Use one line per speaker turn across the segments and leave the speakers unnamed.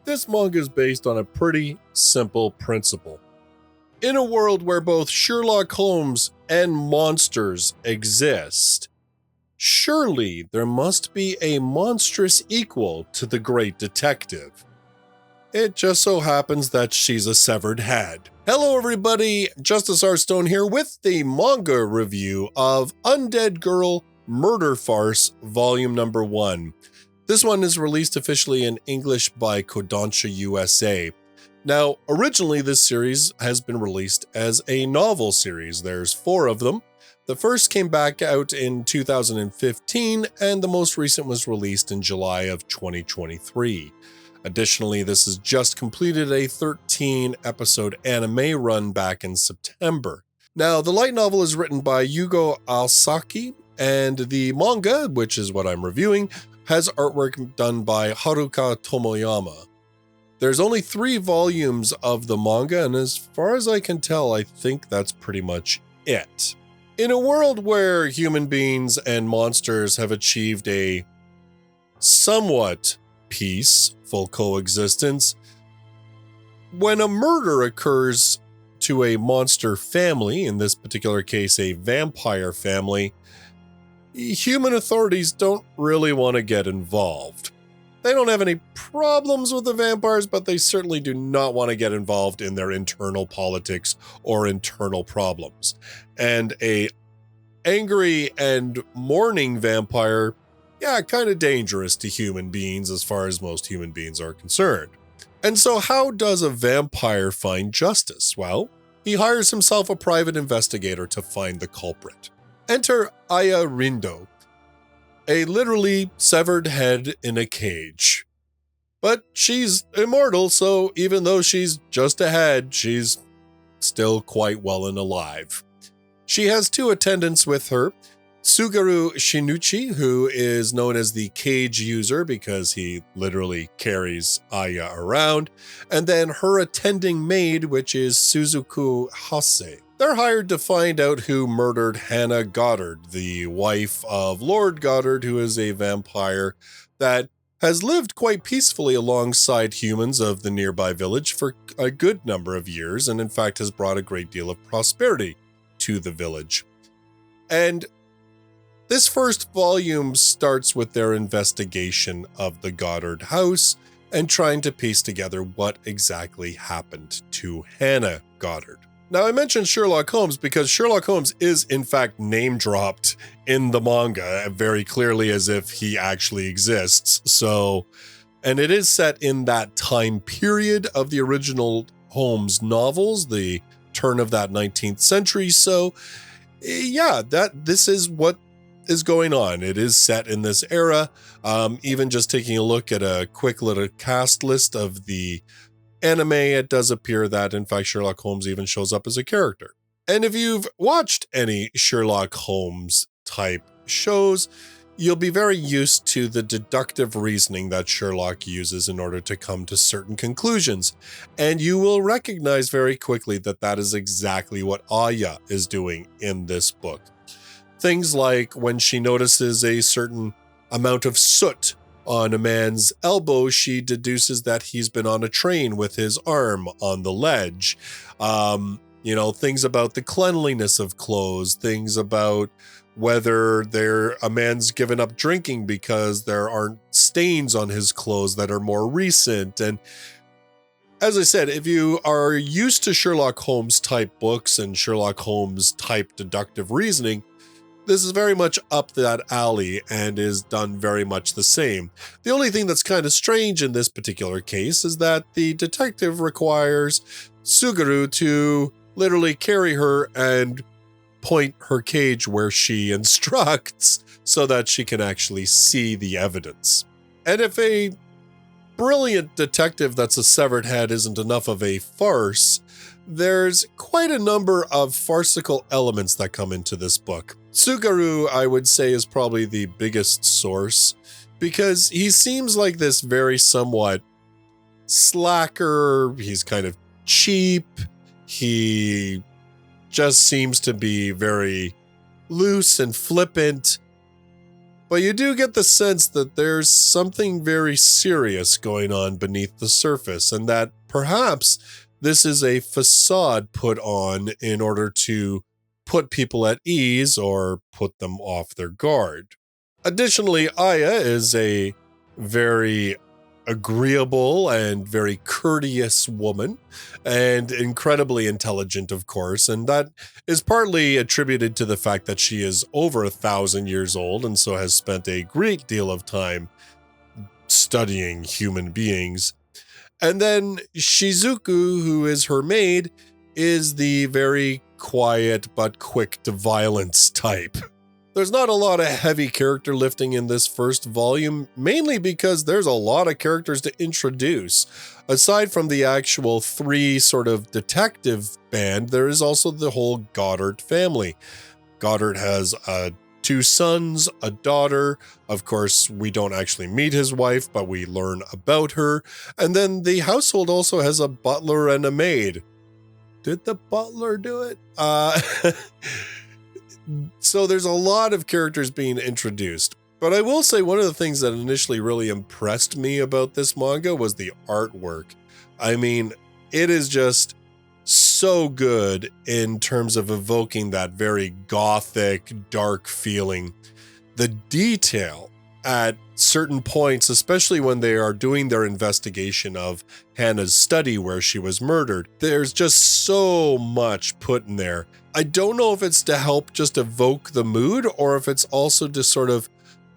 this manga is based on a pretty simple principle. In a world where both Sherlock Holmes and monsters exist, surely there must be a monstrous equal to the great detective. It just so happens that she's a severed head. Hello everybody, Justus Hearthstone here with the manga review of Undead Gāru Mādā Farusu Volume Number 1. This one is released officially in English by Kodansha USA. Now, originally this series has been released as a novel series. There's 4 of them. The first came back out in 2015, and the most recent was released in July of 2023. Additionally, this has just completed a 13-episode anime run back in September. Now, the light novel is written by Yugo Aosaki, and the manga, which is what I'm reviewing, has artwork done by Haruka Tomoyama. There's only 3 volumes of the manga, and as far as I can tell, I think that's pretty much it. In a world where human beings and monsters have achieved a somewhat peaceful coexistence, when a murder occurs to a monster family, in this particular case a vampire family, human authorities don't really want to get involved. They don't have any problems with the vampires, but they certainly do not want to get involved in their internal politics or internal problems. And a angry and mourning vampire, yeah, kind of dangerous to human beings as far as most human beings are concerned. And so how does a vampire find justice? Well, he hires himself a private investigator to find the culprit. Enter Aya Rindo, a literally severed head in a cage. But she's immortal, so even though she's just a head, she's still quite well and alive. She has 2 attendants with her, Tsugaru Shinichi, who is known as the cage user because he literally carries Aya around, and then her attending maid, which is Suzuku Hase. They're hired to find out who murdered Hannah Goddard, the wife of Lord Goddard, who is a vampire that has lived quite peacefully alongside humans of the nearby village for a good number of years, and in fact has brought a great deal of prosperity to the village. And this first volume starts with their investigation of the Goddard house and trying to piece together what exactly happened to Hannah Goddard. Now, I mentioned Sherlock Holmes because Sherlock Holmes is, in fact, name-dropped in the manga very clearly as if he actually exists. So, and it is set in that time period of the original Holmes novels, the turn of that 19th century. So, yeah, this is what is going on. It is set in this era. Even just taking a look at a quick little cast list of the anime, it does appear that, in fact, Sherlock Holmes even shows up as a character. And if you've watched any Sherlock Holmes type shows, you'll be very used to the deductive reasoning that Sherlock uses in order to come to certain conclusions. And you will recognize very quickly that that is exactly what Aya is doing in this book. Things like when she notices a certain amount of soot on a man's elbow, she deduces that he's been on a train with his arm on the ledge. Things about the cleanliness of clothes, things about whether a man's given up drinking because there aren't stains on his clothes that are more recent. And as I said, if you are used to Sherlock Holmes type books and Sherlock Holmes type deductive reasoning, this is very much up that alley and is done very much the same. The only thing that's kind of strange in this particular case is that the detective requires Tsugaru to literally carry her and point her cage where she instructs so that she can actually see the evidence. And if a brilliant detective that's a severed head isn't enough of a farce, there's quite a number of farcical elements that come into this book. Tsugaru, I would say, is probably the biggest source because he seems like this very somewhat slacker. He's kind of cheap. He just seems to be very loose and flippant. but you do get the sense that there's something very serious going on beneath the surface, and that perhaps this is a facade put on in order to put people at ease or put them off their guard. Additionally, Aya is a very agreeable and very courteous woman, and incredibly intelligent, of course, and that is partly attributed to the fact that she is over 1,000 years old and so has spent a great deal of time studying human beings. And then Shizuku, who is her maid, is the very quiet but quick to violence type. There's not a lot of heavy character lifting in this first volume, mainly because there's a lot of characters to introduce. Aside from the actual 3 sort of detective band, there is also the whole Goddard family. Goddard has 2 sons, a daughter. Of course, we don't actually meet his wife, but we learn about her. And then the household also has a butler and a maid. Did the butler do it? So there's a lot of characters being introduced. But I will say one of the things that initially really impressed me about this manga was the artwork. I mean, it is just so good in terms of evoking that very gothic, dark feeling. The detail at certain points, especially when they are doing their investigation of Hannah's study where she was murdered, there's just so much put in there. I don't know if it's to help just evoke the mood or if it's also to sort of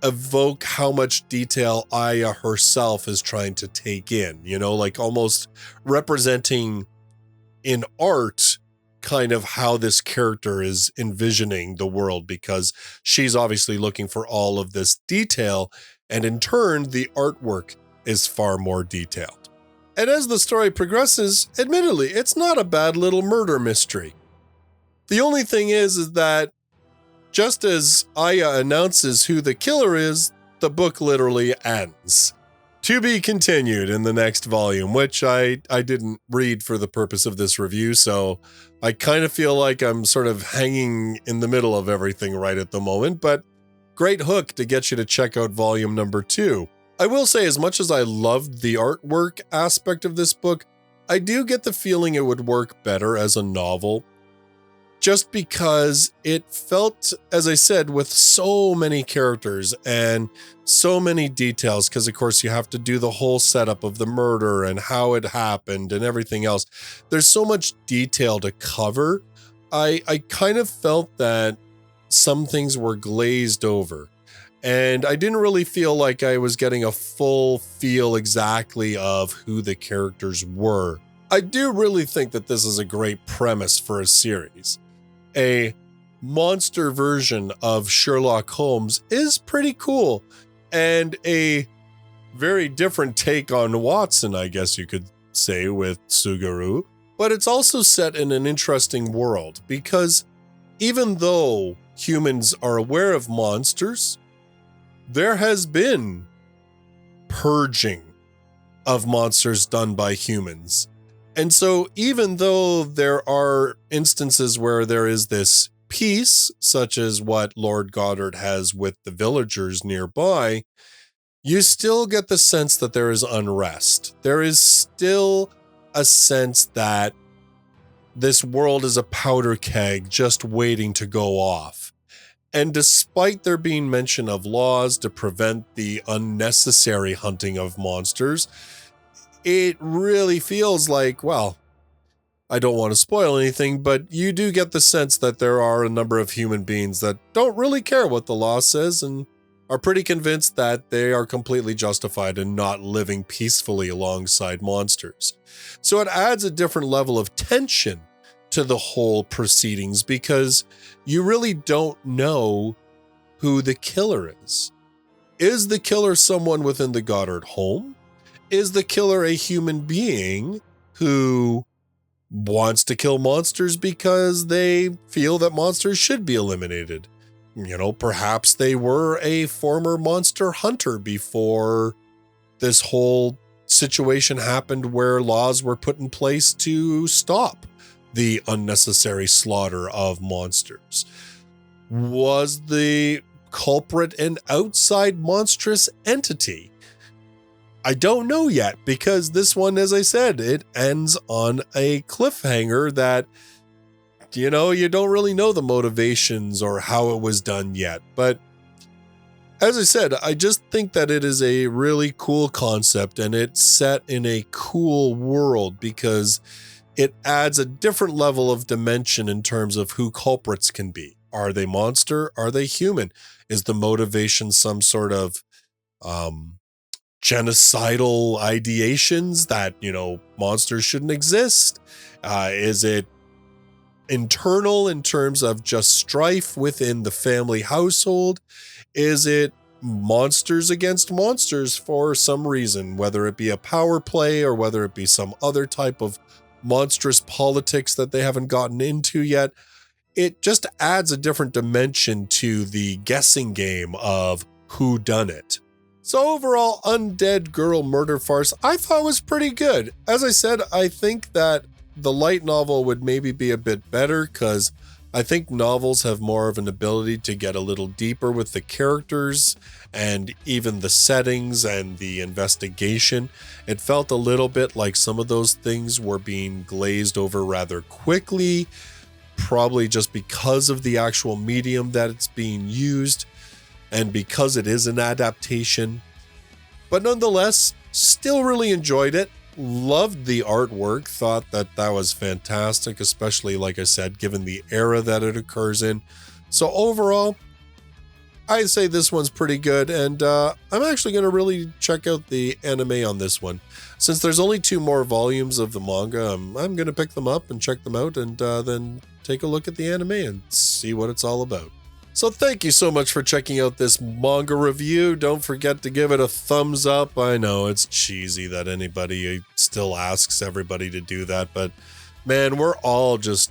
evoke how much detail Aya herself is trying to take in, you know, like almost representing in art kind of how this character is envisioning the world, because she's obviously looking for all of this detail, and in turn, the artwork is far more detailed. And as the story progresses, admittedly, it's not a bad little murder mystery. The only thing is that just as Aya announces who the killer is, the book literally ends. To be continued in the next volume, which I didn't read for the purpose of this review, so I kind of feel like I'm sort of hanging in the middle of everything right at the moment, but great hook to get you to check out volume number 2. I will say, as much as I loved the artwork aspect of this book, I do get the feeling it would work better as a novel, just because it felt, as I said, with so many characters and so many details, because of course you have to do the whole setup of the murder and how it happened and everything else. There's so much detail to cover. I kind of felt that some things were glazed over, and I didn't really feel like I was getting a full feel exactly of who the characters were. I do really think that this is a great premise for a series. A monster version of Sherlock Holmes is pretty cool, and a very different take on Watson, I guess you could say, with Suguru. But it's also set in an interesting world, because even though humans are aware of monsters, there has been purging of monsters done by humans. And so even though there are instances where there is this peace, such as what Lord Goddard has with the villagers nearby, you still get the sense that there is unrest. There is still a sense that this world is a powder keg just waiting to go off. And despite there being mention of laws to prevent the unnecessary hunting of monsters, it really feels like, well, I don't want to spoil anything, but you do get the sense that there are a number of human beings that don't really care what the law says and are pretty convinced that they are completely justified in not living peacefully alongside monsters. So it adds a different level of tension to the whole proceedings, because you really don't know who the killer is. Is the killer someone within the Goddard home? Is the killer a human being who wants to kill monsters because they feel that monsters should be eliminated? You know, perhaps they were a former monster hunter before this whole situation happened where laws were put in place to stop the unnecessary slaughter of monsters. Was the culprit an outside monstrous entity? I don't know yet, because this one, as I said, it ends on a cliffhanger that, you don't really know the motivations or how it was done yet. But as I said, I just think that it is a really cool concept, and it's set in a cool world because it adds a different level of dimension in terms of who culprits can be. Are they monster? Are they human? Is the motivation some sort of genocidal ideations that, monsters shouldn't exist? Is it internal in terms of just strife within the family household? Is it monsters against monsters for some reason, whether it be a power play or whether it be some other type of monstrous politics that they haven't gotten into yet? It just adds a different dimension to the guessing game of who done it. So overall, Undead Girl Murder Farce, I thought was pretty good. As I said, I think that the light novel would maybe be a bit better because I think novels have more of an ability to get a little deeper with the characters and even the settings and the investigation. It felt a little bit like some of those things were being glazed over rather quickly, probably just because of the actual medium that it's being used. And because it is an adaptation. But nonetheless, still really enjoyed it. Loved the artwork. Thought that was fantastic, especially, like I said, given the era that it occurs in. So overall, I'd say this one's pretty good. And I'm actually going to really check out the anime on this one. Since there's only 2 more volumes of the manga, I'm going to pick them up and check them out and then take a look at the anime and see what it's all about. So thank you so much for checking out this manga review. Don't forget to give it a thumbs up. I know it's cheesy that anybody still asks everybody to do that, but man, we're all just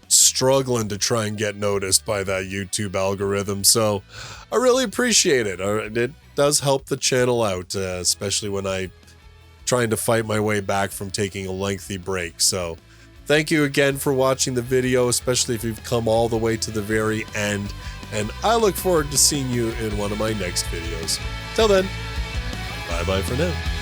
struggling to try and get noticed by that YouTube algorithm. So I really appreciate it. It does help the channel out, especially when I'm trying to fight my way back from taking a lengthy break. So thank you again for watching the video, especially if you've come all the way to the very end. And I look forward to seeing you in one of my next videos. Till then, bye-bye for now.